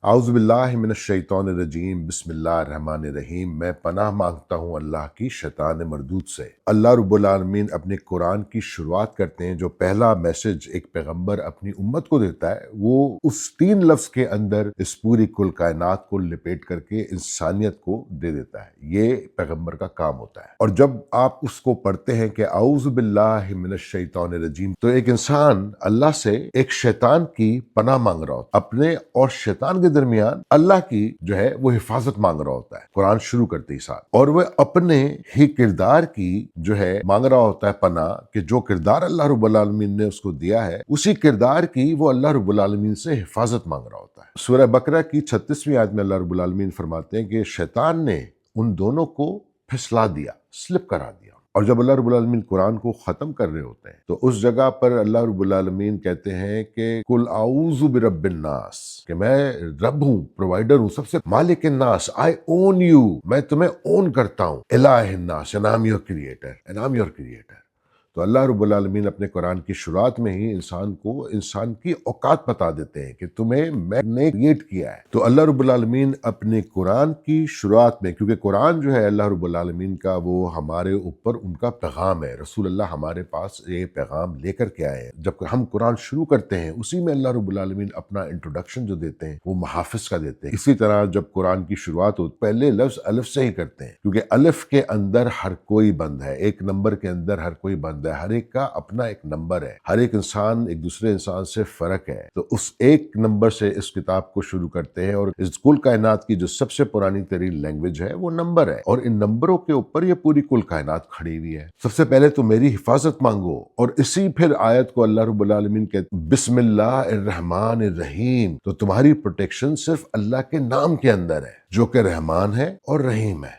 आउज़ु बिल्लाहि मिनश्शैतानिर्रजीम बिस्मिल्लाहिर्रहमानिर्रहीम। मैं पनाह मांगता हूँ अल्लाह की शैतान मरदूद से। अल्लाह रब्बुल आलमीन अपने कुरान की शुरुआत करते हैं, जो पहला मैसेज एक पैगंबर अपनी उम्मत को देता है वो उस 3 लफ्ज़ के अंदर इस पूरी कुल कायनात को लपेट करके इंसानियत को दे देता है। ये पैगंबर का काम होता है। और जब आप उसको पढ़ते हैं कि आउज़ु बिल्लाहि मिनश्शैतानिर्रजीम, तो एक इंसान अल्लाह से एक शैतान की पनाह मांग रहा होता है, अपने और शैतान के दरमियान अल्लाह की जो है वो हिफाजत मांग रहा होता है कुरान शुरू करते ही साथ। और वह अपने ही किरदार की जो है मांग रहा होता है पनाह, कि जो किरदार अल्लाह रब्बुल आलमीन ने उसको दिया है उसी किरदार की वो अल्लाह रब्बुल आलमीन से हिफाजत मांग रहा होता है। सूरह बकरा की 36वीं आयत में अल्लाह रब्बुल आलमीन फरमाते हैं कि शैतान ने उन दोनों को फिसला दिया, स्लिप करा दिया। और जब अल्लाह रब्बुल आलमीन कुरान को ख़त्म कर रहे होते हैं तो उस जगह पर अल्लाह रब्बुल आलमीन कहते हैं कि कुल आऊज़ु बिरब्बिन नास, कि मैं रब हूँ, प्रोवाइडर हूँ, सबसे मालिक नास, आई ओन यू, मैं तुम्हें ओन करता हूँ, इलाह नास, and I am your creator, and I am your creator. तो अल्लाह रब्बुल आलमीन अपने कुरान की शुरुआत में ही इंसान को इंसान की औकात बता देते हैं कि तुम्हें मैंने क्रिएट किया है। तो अल्लाह रब्बुल आलमीन अपने कुरान की शुरुआत में, क्योंकि कुरान जो है अल्लाह रब्बुल आलमीन का वो हमारे ऊपर उनका पैगाम है, रसूल अल्लाह हमारे पास ये पैगाम लेकर के आए हैं। जब हम कुरान शुरू करते हैं उसी में अल्लाह रब्बुल आलमीन अपना इंट्रोडक्शन जो देते हैं वो मुहाफिज का देते हैं। इसी तरह जब कुरान की शुरुआत हो पहले लफ्ज अलिफ से ही करते हैं, क्योंकि अलिफ के अंदर हर कोई बंद है, एक नंबर के अंदर हर कोई बंद है, हर एक का अपना एक नंबर है, हर एक इंसान एक दूसरे इंसान से फर्क है। तो उस एक नंबर से इस किताब को शुरू करते हैं। और इस कुल कायनात की जो सबसे पुरानी तरीन लैंग्वेज है वो नंबर है, और इन नंबरों के ऊपर ये पूरी कुल कायनात खड़ी हुई है। सबसे पहले तो मेरी हिफाजत मांगो, और इसी फिर आयत को अल्लाह रब्बुल आलमीन कहते बिस्मिल्लाहिर्रहमानिर्रहीम, तो तुम्हारी प्रोटेक्शन सिर्फ अल्लाह के नाम के अंदर है जो कि रहमान है और रहीम है।